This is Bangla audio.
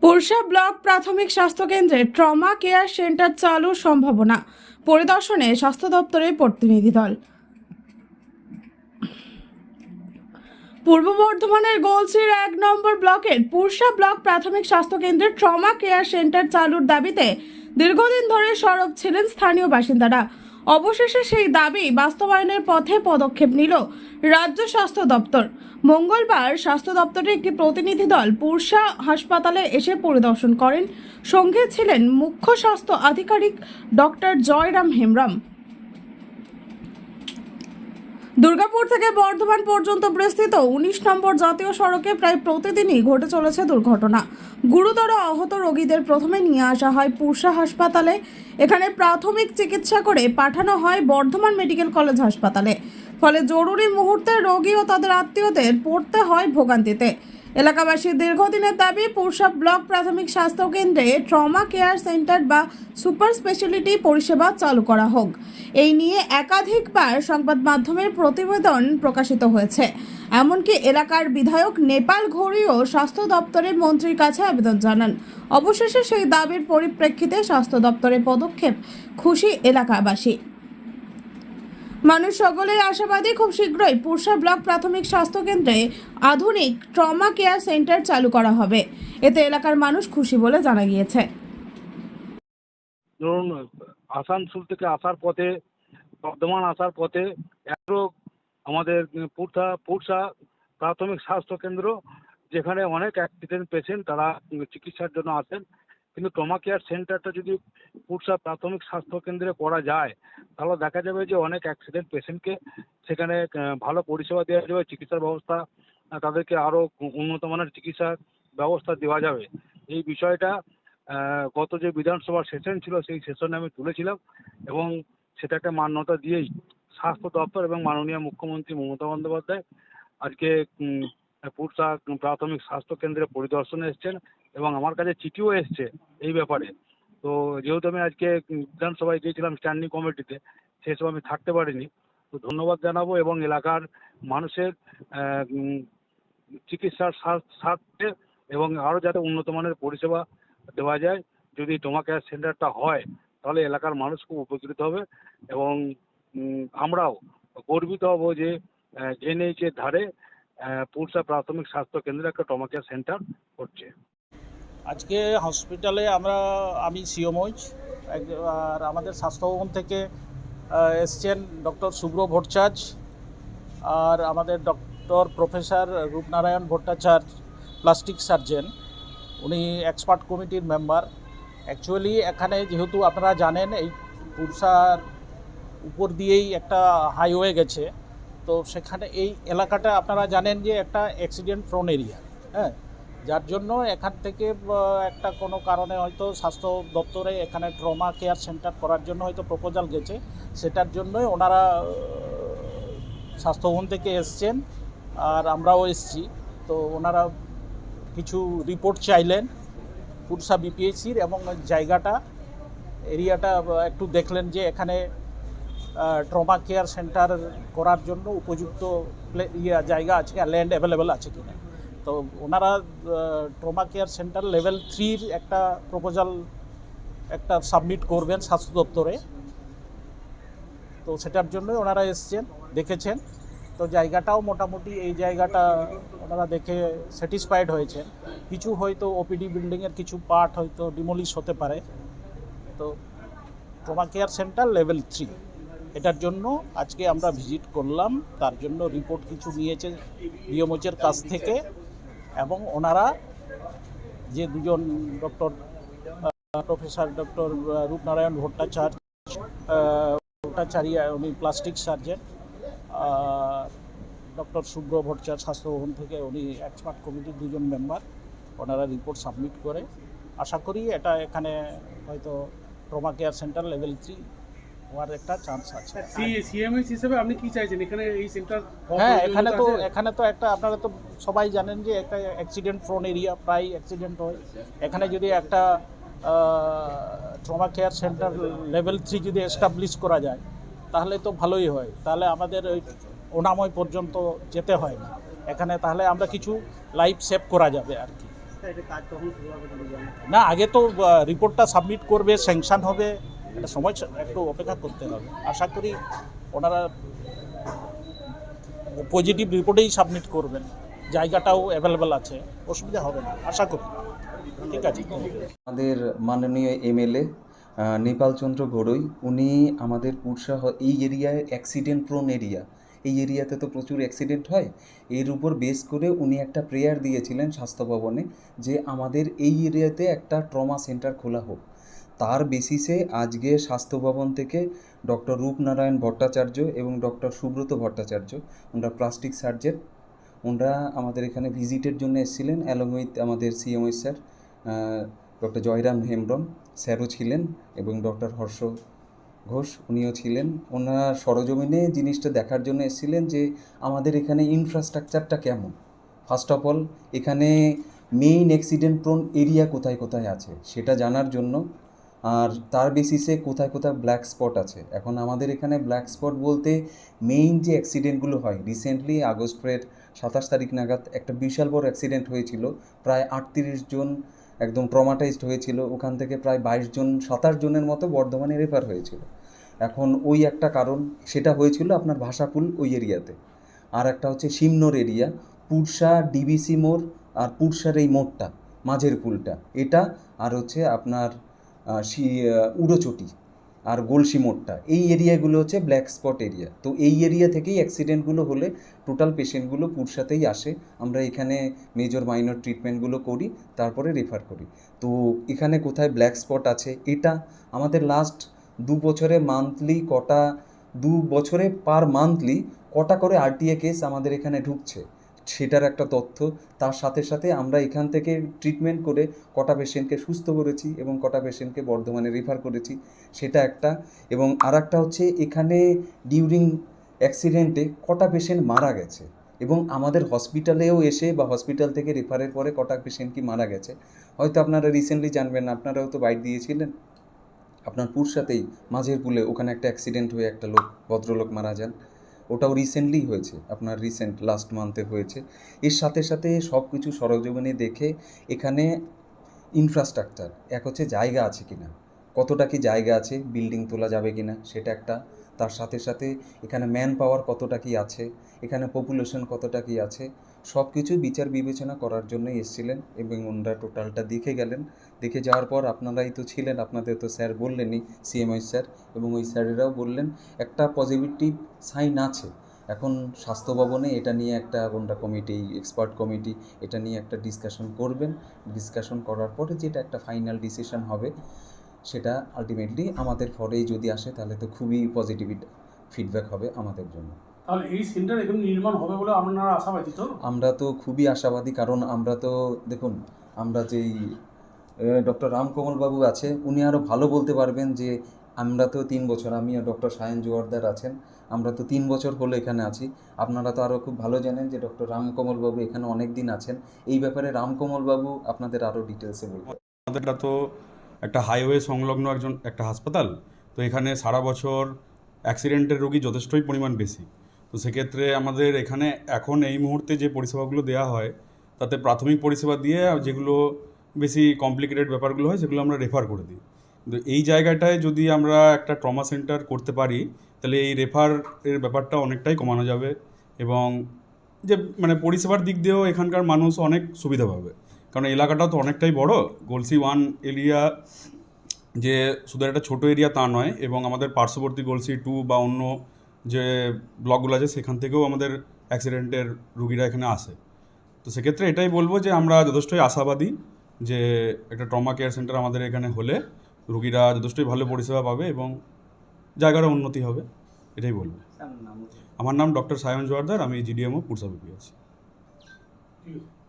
পুরসা ব্লক প্রাথমিক স্বাস্থ্য কেন্দ্রে ট্রমা কেয়ার সেন্টার চালুর সম্ভাবনা পরিদর্শনে স্বাস্থ্য দপ্তরের প্রতিনিধি দল। পূর্ব বর্ধমানের গোলসির 1 নম্বর ব্লকের পুরসা ব্লক প্রাথমিক স্বাস্থ্য কেন্দ্রে ট্রমা কেয়ার সেন্টার চালুর দাবিতে দীর্ঘদিন ধরে সরব ছিলেন স্থানীয় বাসিন্দারা। অবশেষে সেই দাবি বাস্তবায়নের পথে পদক্ষেপ নিল রাজ্য স্বাস্থ্য দপ্তর। মঙ্গলবার স্বাস্থ্য দপ্তরের একটি প্রতিনিধি দল পুরসা হাসপাতালে এসে পরিদর্শন করেন। সঙ্গে ছিলেন মুখ্য স্বাস্থ্য আধিকারিক ডক্টর জয়রাম হেমব্রম। দুর্গাপুর থেকে বর্ধমান পর্যন্ত বিস্তৃত 19 নম্বর জাতীয় সড়কে প্রায় প্রতিদিনই ঘটে চলেছে দুর্ঘটনা। গুরুতর আহত রোগীদের প্রথমে নিয়ে আসা হয় পুরসা হাসপাতালে। এখানে প্রাথমিক চিকিৎসা করে পাঠানো হয় বর্ধমান মেডিকেল কলেজ হাসপাতালে। ফলে জরুরি মুহূর্তে রোগী ও তাদের আত্মীয়দের পড়তে হয় ভোগান্তিতে। এলাকাবাসীর দীর্ঘদিনের দাবি পুরসা ব্লক প্রাথমিক স্বাস্থ্য কেন্দ্রে ট্রমা কেয়ার সেন্টার বা সুপার স্পেশালিটি পরিষেবা চালু করা হোক। এই নিয়ে একাধিকবার সংবাদ মাধ্যমের প্রতিবেদন প্রকাশিত হয়েছে। এমনকি এলাকার বিধায়ক নেপাল ঘড়িও স্বাস্থ্য দপ্তরের মন্ত্রীর কাছে আবেদন জানান। অবশেষে সেই দাবির পরিপ্রেক্ষিতে স্বাস্থ্য দপ্তরের পদক্ষেপ খুশি এলাকাবাসী। মানুষ সকলেই আশাবাদী খুব শীঘ্রই পুরসা ব্লক প্রাথমিক স্বাস্থ্য কেন্দ্রে আধুনিক ট্রমা কেয়ার সেন্টার চালু করা হবে। এতে এলাকার মানুষ খুশি বলে জানা গিয়েছে। ধরুন, আসানসোল থেকে আসার পথে, বর্ধমান আসার পথে একটু আমাদের পুরসা প্রাথমিক স্বাস্থ্য কেন্দ্র, যেখানে অনেক অ্যাক্সিডেন্ট পেশেন্ট তারা চিকিৎসার জন্য আসেন। কিন্তু ট্রমা কেয়ার সেন্টারটা যদি পুরসা প্রাথমিক স্বাস্থ্য কেন্দ্রে করা যায়, তাহলে দেখা যাবে যে অনেক অ্যাক্সিডেন্ট পেশেন্টকে সেখানে ভালো পরিষেবা দেওয়া যাবে, চিকিৎসার ব্যবস্থা তাদেরকে আরও উন্নত মানের চিকিৎসার ব্যবস্থা দেওয়া যাবে। এই বিষয়টা গত যে বিধানসভার সেশন ছিল সেই সেশনে আমি তুলেছিলাম এবং সেটাকে মান্যতা দিয়েই স্বাস্থ্য দপ্তর এবং মাননীয় মুখ্যমন্ত্রী মমতা বন্দ্যোপাধ্যায় আজকে পুরসা প্রাথমিক স্বাস্থ্য কেন্দ্রে পরিদর্শনে এসেছেন এবং আমার কাছে চিঠিও এসছে এই ব্যাপারে। তো যেহেতু আমি আজকে বিধানসভায় গিয়েছিলাম স্ট্যান্ডিং কমিটিতে, সেই সময় আমি থাকতে পারিনি। তো ধন্যবাদ জানাবো এবং এলাকার মানুষের চিকিৎসার স্বার্থে এবং আরও যাতে উন্নত মানের পরিষেবা দেওয়া যায়, যদি ট্রমা কেয়ার সেন্টারটা হয় তাহলে এলাকার মানুষ খুব উপকৃত হবে এবং আমরাও গর্বিত হব যে এনএইচের ধারে পুরসা প্রাথমিক স্বাস্থ্য কেন্দ্রে একটা ট্রমা কেয়ার সেন্টার করছে। আজকে হসপিটালে আমি সিও মৈজ, আর আমাদের স্বাস্থ্যভবন থেকে এসছেন ডক্টর শুভ্র ভট্টাচার্য আর আমাদের doctor professor Rupnarayan Bhattacharya, plastic surgeon. উনি এক্সপার্ট কমিটির মেম্বার। অ্যাকচুয়ালি এখানে যেহেতু আপনারা জানেন এই পুরসার উপর দিয়েই একটা হাইওয়ে গেছে, তো সেখানে এই এলাকাটা আপনারা জানেন যে একটা অ্যাক্সিডেন্ট প্রোন এরিয়া, হ্যাঁ, যার জন্য এখান থেকে একটা কোনো কারণে হয়তো স্বাস্থ্য দপ্তরে এখানে ট্রমা কেয়ার সেন্টার করার জন্য হয়তো প্রপোজাল গেছে। সেটার জন্যই ওনারা স্বাস্থ্যভবন থেকে এসছেন আর আমরাও এসছি। তো ওনারা কিছু রিপোর্ট চাইলেন পুরসা বিপিএইচির এবং এরিয়াটা একটু দেখলেন যে এখানে ট্রমা কেয়ার সেন্টার করার জন্য উপযুক্ত জায়গা আছে, ল্যান্ড অ্যাভেলেবেল আছে কিনা। তো ওনারা ট্রমা কেয়ার সেন্টার লেভেল 3 একটা প্রপোজাল সাবমিট করবেন স্বাস্থ্য দপ্তরে। তো সেটার জন্যই ওনারা এসছেন, দেখেছেন। তো জায়গাটাও মোটামুটি এই জায়গাটা ওনারা দেখে স্যাটিসফাইড হয়েছেন। কিছু হয়তো ওপিডি বিল্ডিংয়ের কিছু পার্ট হয়তো ডিমলিশ হতে পারে। তো ট্রমা কেয়ার সেন্টার লেভেল 3 এটার জন্য আজকে আমরা ভিজিট করলাম। তার জন্য রিপোর্ট কিছু নিয়েছে ডিএমওচের কাছ থেকে এবং ওনারা যে দুজন প্রফেসর ডক্টর রূপনারায়ণ ভট্টাচার্য, উনি প্লাস্টিক সার্জন, ডক্টর শুভ্র ভট্টাচার্য স্বাস্থ্যভবন থেকে উনি এক্সপার্ট কমিটির দুজন মেম্বার। ওনারা রিপোর্ট সাবমিট করে আশা করি এটা এখানে হয়তো ট্রমা কেয়ার সেন্টার লেভেল 3 হওয়ার একটা চান্স আছে। সিএমএইচ হিসেবে আপনি কি চাইছেন এখানে এই সেন্টার? হ্যাঁ, এখানে তো একটা আপনারা তো সবাই জানেন যে একটা অ্যাক্সিডেন্ট প্রোন এরিয়া, প্রায় অ্যাক্সিডেন্ট হয়। এখানে যদি একটা ট্রমা কেয়ার সেন্টার লেভেল 3 যদি এস্টাবলিশ করা যায় তাহলে তো ভালোই হয়। তাহলে আমাদের ওই অনাময় পর্যন্ত যেতে হয় না এখানে, তাহলে আমরা কিছু লাইফ সেভ করা যাবে আর কি। সংস্থা এটা কাজ কখন শুরু হবে যদি জানেন? না, আগে তো রিপোর্টটা সাবমিট করবে, স্যাংশন হবে, একটা সময় একটু অপেক্ষা করতে হবে। আশা করি ওনারা পজিটিভ রিপোর্টেই সাবমিট করবেন, জায়গাটাও অ্যাভেলেবেল আছে, অসুবিধা হবে না আশা করি। ঠিক আছে। আমাদের মাননীয় এমএলএ নেপাল চন্দ্র ঘড়ই, উনি আমাদের পুরসা এই এরিয়ায় অ্যাক্সিডেন্ট প্রোন এরিয়া, এই এরিয়াতে তো প্রচুর অ্যাক্সিডেন্ট হয়, এর উপর বেস করে উনি একটা প্রেয়ার দিয়েছিলেন স্বাস্থ্য ভবনে যে আমাদের এই এরিয়াতে একটা ট্রমা সেন্টার খোলা হোক। তার বেসিসে আজকে স্বাস্থ্য ভবন থেকে ডক্টর রূপনারায়ণ ভট্টাচার্য এবং ডক্টর সুব্রত ভট্টাচার্য, ওনারা প্লাস্টিক সার্জন, ওনারা আমাদের এখানে ভিজিটের জন্য এসেছিলেন অ্যালং উইথ আমাদের সিএমওই স্যার ডক্টর জয়রাম হেমব্রম স্যারও ছিলেন এবং ডক্টর হর্ষ ঘোষ উনিও ছিলেন। ওনারা সরজমিনে জিনিসটা দেখার জন্য এসেছিলেন যে আমাদের এখানে ইনফ্রাস্ট্রাকচারটা কেমন। ফার্স্ট অফ অল এখানে মেইন অ্যাক্সিডেন্ট প্রোন এরিয়া কোথায় কোথায় আছে সেটা জানার জন্য, আর তার বেসিসে কোথায় কোথায় ব্ল্যাক স্পট আছে। এখন আমাদের এখানে ব্ল্যাক স্পট বলতে মেইন যে অ্যাক্সিডেন্টগুলো হয়, রিসেন্টলি আগস্টের 27 তারিখ নাগাদ একটা বিশাল বড় অ্যাক্সিডেন্ট হয়েছিল, প্রায় 38 জন একদম ট্রমাটাইজড হয়েছিল, ওখান থেকে প্রায় 22 জন 27 জনের মতো বর্ধমানে রেফার হয়েছিল। এখন ওই একটা কারণ, সেটা হয়েছিল আপনার ভাষাকুল ওই এরিয়াতে। আর একটা হচ্ছে শিমনোর এরিয়া, পুরসা ডিবিসি মোড় আর পুরসার এই মোড়টা মাঝের পুলটা এটা, আর হচ্ছে আপনার উড়োচটি আর গলসি মোড়টা, এই এরিয়াগুলো হচ্ছে ব্ল্যাক স্পট এরিয়া। তো এই এরিয়া থেকেই অ্যাক্সিডেন্টগুলো হলে টোটাল পেশেন্টগুলো পুরসাতেই আসে, আমরা এখানে মেজর মাইনর ট্রিটমেন্টগুলো করি, তারপরে রেফার করি। তো এখানে কোথায় ব্ল্যাক স্পট আছে এটা আমাদের লাস্ট 2 বছরে মান্থলি কটা, 2 বছরে পার মান্থলি কটা করে আরটিএ কেস আমাদের এখানে ঢুকছে সেটার একটা তথ্য। তার সাথে সাথে আমরা এখান থেকে ট্রিটমেন্ট করে কটা পেশেন্টকে সুস্থ করেছি এবং কটা পেশেন্টকে বর্ধমানে রেফার করেছি সেটা একটা। এবং আর একটা হচ্ছে এখানে ডিউরিং অ্যাক্সিডেন্টে কটা পেশেন্ট মারা গেছে এবং আমাদের হসপিটালেও এসে বা হসপিটাল থেকে রেফারের পরে কটা পেশেন্ট কি মারা গেছে। হয়তো আপনারা রিসেন্টলি জানবেন, আপনারাও তো বাইট দিয়েছিলেন, আপনার পুরসাতেই মাঝের পুলে ওখানে একটা অ্যাক্সিডেন্ট হয়ে একটা ভদ্রলোক মারা যান, ওটাও রিসেন্টলি হয়েছে, আপনার রিসেন্ট লাস্ট মান্থে হয়েছে। এর সাথে সাথে সব কিছু সরজমিনে দেখে এখানে ইনফ্রাস্ট্রাকচার, এক হচ্ছে জায়গা আছে কিনা, কতটা কি জায়গা আছে, বিল্ডিং তোলা যাবে কিনা সেটা একটা, তার সাথে সাথে এখানে ম্যান পাওয়ার কতটা কি আছে, এখানে পপুলেশন কতটা কি আছে, সব কিছু বিচার বিবেচনা করার জন্যই এসেছিলেন এবং ওনারা টোটালটা দেখে গেলেন। দেখে যাওয়ার পর আপনারাই তো ছিলেন, আপনাদের তো স্যার বললেনই, সিএমওই স্যার এবং ওই স্যারেরাও বললেন একটা পজিটিভ সাইন আছে। এখন স্বাস্থ্য ভবনে এটা নিয়ে একটা ওনারা কমিটি, এক্সপার্ট কমিটি এটা নিয়ে একটা ডিসকাশন করবেন, ডিসকাশন করার পরে যেটা একটা ফাইনাল ডিসিশন হবে সেটা আলটিমেটলি আমাদের ফরেই যদি আসে তাহলে তো খুবই পজিটিভ ফিডব্যাক হবে আমাদের জন্য। তাহলে এই সেন্টার এখানে নির্মাণ হবে বলে আপনারা আশাবাদী তো? আমরা তো খুবই আশাবাদী, কারণ আমরা তো দেখুন, আমরা যেই ডক্টর রামকমল বাবু আছে উনি আরও ভালো বলতে পারবেন যে আমরা তো 3 বছর, আমি ডক্টর সায়ন জোয়ারদার আছেন, আমরা তো 3 বছর হলো এখানে আছি। আপনারা তো আরও খুব ভালো জানেন যে ডক্টর রামকমল বাবু এখানে অনেক দিন আছেন। এই ব্যাপারে রামকমল বাবু আপনাদের আরও ডিটেলসে বলবেন। আমাদেরটা তো একটা হাইওয়ে সংলগ্ন একটা হাসপাতাল, তো এখানে সারা বছর অ্যাক্সিডেন্টের রোগী যথেষ্টই পরিমাণ বেশি। তো সেক্ষেত্রে আমাদের এখানে এখন এই মুহূর্তে যে পরিষেবাগুলো দেওয়া হয় তাতে প্রাথমিক পরিষেবা দিয়ে যেগুলো বেশি কমপ্লিকেটেড ব্যাপারগুলো হয় সেগুলো আমরা রেফার করে দিই। কিন্তু এই জায়গাটায় যদি আমরা একটা ট্রমা সেন্টার করতে পারি তাহলে এই রেফারের ব্যাপারটা অনেকটাই কমানো যাবে এবং যে মানে পরিষেবার দিক দিয়েও এখানকার মানুষ অনেক সুবিধা পাবে। কারণ এলাকাটাও তো অনেকটাই বড়, গলসি 1 এরিয়া যে শুধু একটা ছোটো এরিয়া তা নয়, এবং আমাদের পার্শ্ববর্তী গলসি 2 বা অন্য যে ব্লকগুলো আছে সেখান থেকেও আমাদের অ্যাক্সিডেন্টের রুগীরা এখানে আসে। তো সেক্ষেত্রে এটাই বলবো যে আমরা যথেষ্টই আশাবাদী যে একটা ট্রমা কেয়ার সেন্টার আমাদের এখানে হলে রুগীরা যথেষ্টই ভালো পরিষেবা পাবে এবং জায়গারও উন্নতি হবে, এটাই বলবো। আমার নাম ডক্টর সায়ন জোয়ারদার, আমি জিডিএমও পুরসা বিপি আছি। ঠিক আছে।